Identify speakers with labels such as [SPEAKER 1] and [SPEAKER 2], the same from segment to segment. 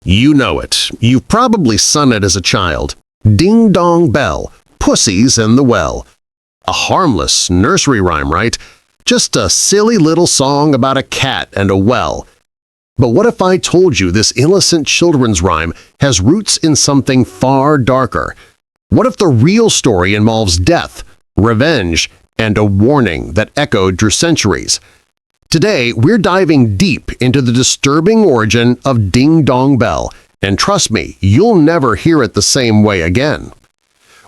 [SPEAKER 1] You know it. You've probably sung it as a child. Ding dong bell, pussy's in the well. A harmless nursery rhyme, right? Just a silly little song about a cat and a well. But what if I told you this innocent children's rhyme has roots in something far darker? What if the real story involves death, revenge, and a warning that echoed through centuries? Today, we're diving deep into the disturbing origin of Ding Dong Bell, and trust me, you'll never hear it the same way again.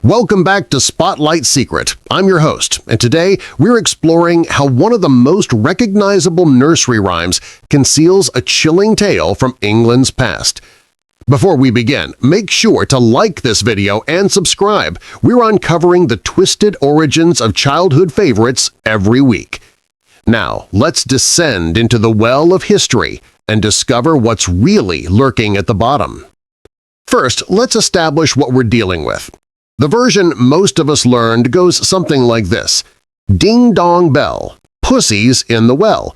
[SPEAKER 1] Welcome back to Spotlight Secret. I'm your host, and today we're exploring how one of the most recognizable nursery rhymes conceals a chilling tale from England's past. Before we begin, make sure to like this video and subscribe. We're uncovering the twisted origins of childhood favorites every week. Now, let's descend into the well of history and discover what's really lurking at the bottom. First, let's establish what we're dealing with. The version most of us learned goes something like this: Ding dong bell, pussy's in the well.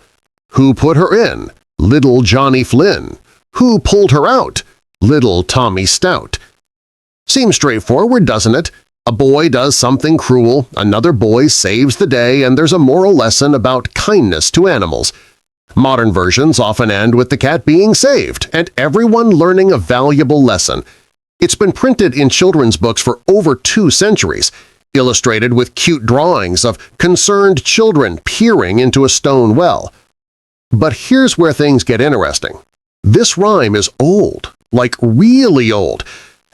[SPEAKER 1] Who put her in? Little Johnny Flynn. Who pulled her out? Little Tommy Stout. Seems straightforward, doesn't it? A boy does something cruel, another boy saves the day, and there's a moral lesson about kindness to animals. Modern versions often end with the cat being saved and everyone learning a valuable lesson. It's been printed in children's books for over 2 centuries, illustrated with cute drawings of concerned children peering into a stone well. But here's where things get interesting. This rhyme is old, like really old.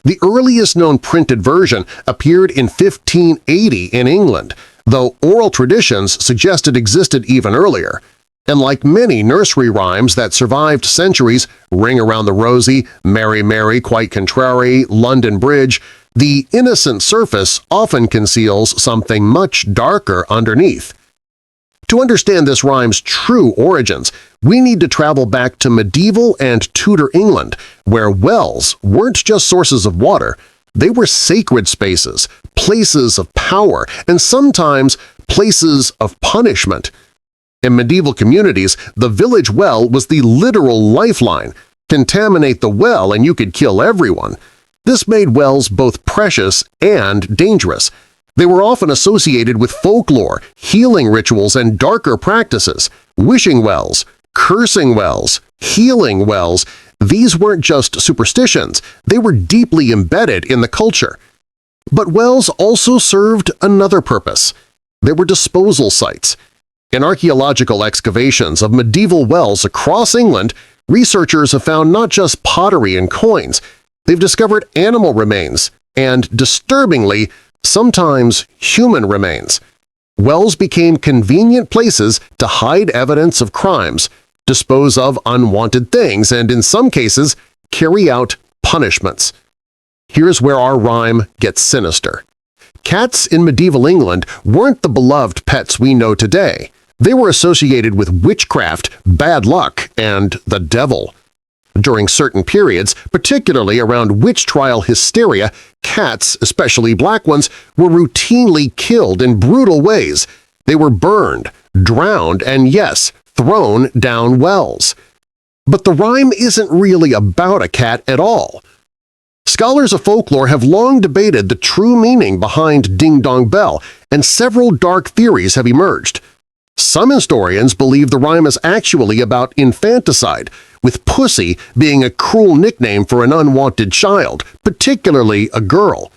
[SPEAKER 1] The earliest known printed version appeared in 1580 in England, though oral traditions suggest it existed even earlier. And like many nursery rhymes that survived centuries, Ring Around the Rosie, Mary Mary Quite Contrary, London Bridge, the innocent surface often conceals something much darker underneath. To understand this rhyme's true origins, we need to travel back to medieval and Tudor England, where wells weren't just sources of water, they were sacred spaces, places of power, and sometimes places of punishment. In medieval communities, the village well was the literal lifeline. Contaminate the well and you could kill everyone. This made wells both precious and dangerous. They were often associated with folklore, healing rituals, and darker practices. Wishing wells, cursing wells, healing wells – these weren't just superstitions, they were deeply embedded in the culture. But wells also served another purpose. They were disposal sites. In archaeological excavations of medieval wells across England, researchers have found not just pottery and coins, they've discovered animal remains and, disturbingly, sometimes human remains. Wells became convenient places to hide evidence of crimes, dispose of unwanted things, and in some cases, carry out punishments. Here's where our rhyme gets sinister. Cats in medieval England weren't the beloved pets we know today. They were associated with witchcraft, bad luck, and the devil. During certain periods, particularly around witch trial hysteria, cats, especially black ones, were routinely killed in brutal ways. They were burned, drowned, and yes, thrown down wells. But the rhyme isn't really about a cat at all. Scholars of folklore have long debated the true meaning behind Ding Dong Bell, and several dark theories have emerged. Some historians believe the rhyme is actually about infanticide, with pussy being a cruel nickname for an unwanted child, particularly a girl.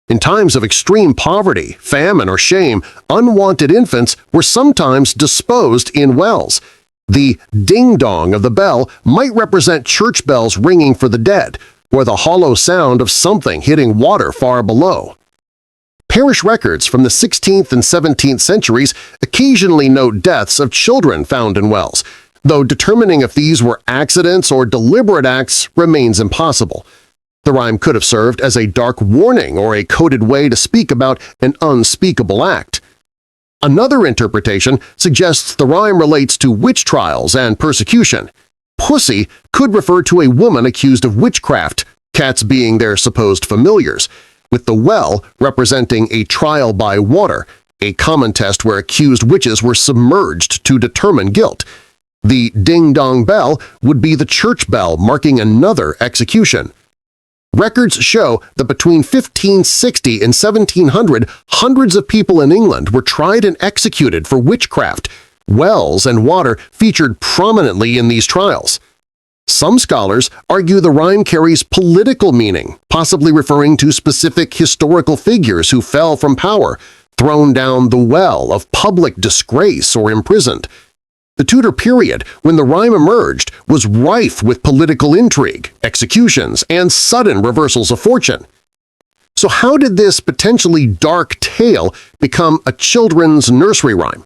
[SPEAKER 1] In times of extreme poverty, famine, or shame, unwanted infants were sometimes disposed in wells. The ding-dong of the bell might represent church bells ringing for the dead, or the hollow sound of something hitting water far below. Parish records from the 16th and 17th centuries occasionally note deaths of children found in wells, though determining if these were accidents or deliberate acts remains impossible. The rhyme could have served as a dark warning or a coded way to speak about an unspeakable act. Another interpretation suggests the rhyme relates to witch trials and persecution. Pussy could refer to a woman accused of witchcraft, cats being their supposed familiars, with the well representing a trial by water, a common test where accused witches were submerged to determine guilt. The ding-dong bell would be the church bell marking another execution. Records show that between 1560 and 1700, hundreds of people in England were tried and executed for witchcraft. Wells and water featured prominently in these trials. Some scholars argue the rhyme carries political meaning, possibly referring to specific historical figures who fell from power, thrown down the well of public disgrace or imprisoned. The Tudor period, when the rhyme emerged, was rife with political intrigue, executions, and sudden reversals of fortune. So how did this potentially dark tale become a children's nursery rhyme?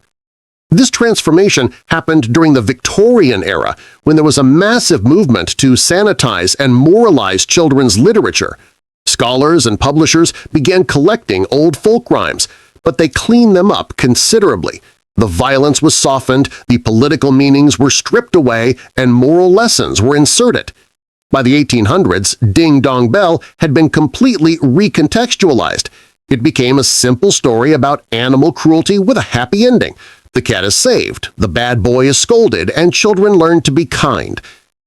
[SPEAKER 1] This transformation happened during the Victorian era, when there was a massive movement to sanitize and moralize children's literature. Scholars and publishers began collecting old folk rhymes, but they cleaned them up considerably. The violence was softened, the political meanings were stripped away, and moral lessons were inserted. By the 1800s, Ding Dong Bell had been completely recontextualized. It became a simple story about animal cruelty with a happy ending. The cat is saved, the bad boy is scolded, and children learn to be kind.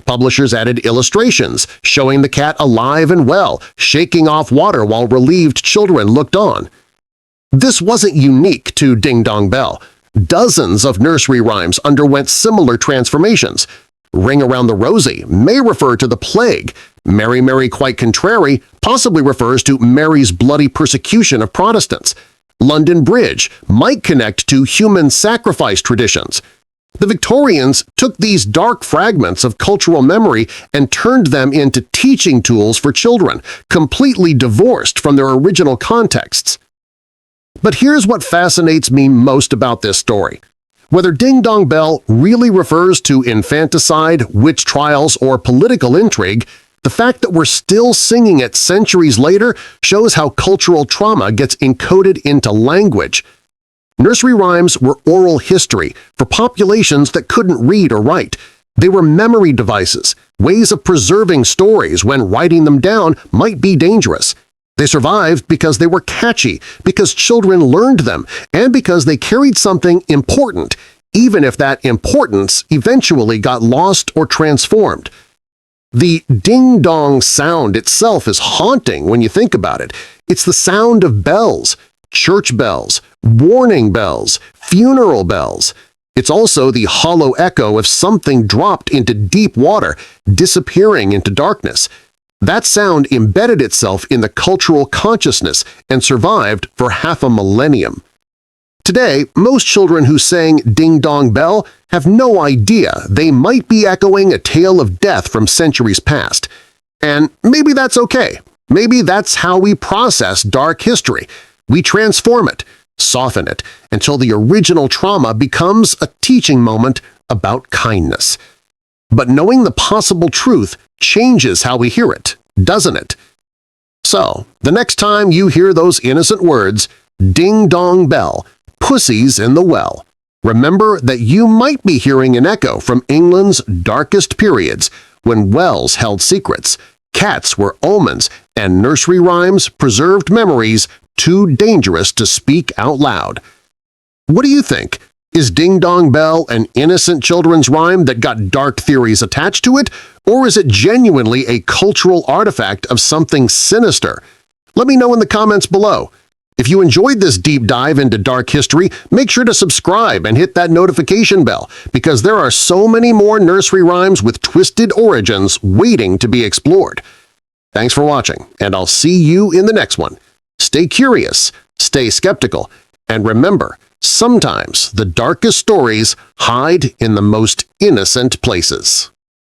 [SPEAKER 1] Publishers added illustrations showing the cat alive and well, shaking off water while relieved children looked on. This wasn't unique to Ding Dong Bell. Dozens of nursery rhymes underwent similar transformations. Ring Around the Rosy may refer to the plague. Mary, Mary, Quite Contrary possibly refers to Mary's bloody persecution of Protestants. London Bridge might connect to human sacrifice traditions. The Victorians took these dark fragments of cultural memory and turned them into teaching tools for children, completely divorced from their original contexts. But here's what fascinates me most about this story. Whether Ding Dong Bell really refers to infanticide, witch trials, or political intrigue, the fact that we're still singing it centuries later shows how cultural trauma gets encoded into language. Nursery rhymes were oral history for populations that couldn't read or write. They were memory devices, ways of preserving stories when writing them down might be dangerous. They survived because they were catchy, because children learned them, and because they carried something important, even if that importance eventually got lost or transformed. The ding-dong sound itself is haunting when you think about it. It's the sound of bells, church bells, warning bells, funeral bells. It's also the hollow echo of something dropped into deep water, disappearing into darkness. That sound embedded itself in the cultural consciousness and survived for half a millennium. Today, most children who sang Ding Dong Bell have no idea they might be echoing a tale of death from centuries past. And maybe that's okay. Maybe that's how we process dark history. We transform it, soften it, until the original trauma becomes a teaching moment about kindness. But knowing the possible truth changes how we hear it, doesn't it? So, the next time you hear those innocent words, Ding Dong Bell, pussies in the well, remember that you might be hearing an echo from England's darkest periods, when wells held secrets, cats were omens, and nursery rhymes preserved memories too dangerous to speak out loud. What do you think? Is Ding Dong Bell an innocent children's rhyme that got dark theories attached to it, or is it genuinely a cultural artifact of something sinister? Let me know in the comments below. If you enjoyed this deep dive into dark history, make sure to subscribe and hit that notification bell, because there are so many more nursery rhymes with twisted origins waiting to be explored. Thanks for watching, and I'll see you in the next one. Stay curious, stay skeptical, and remember, sometimes the darkest stories hide in the most innocent places.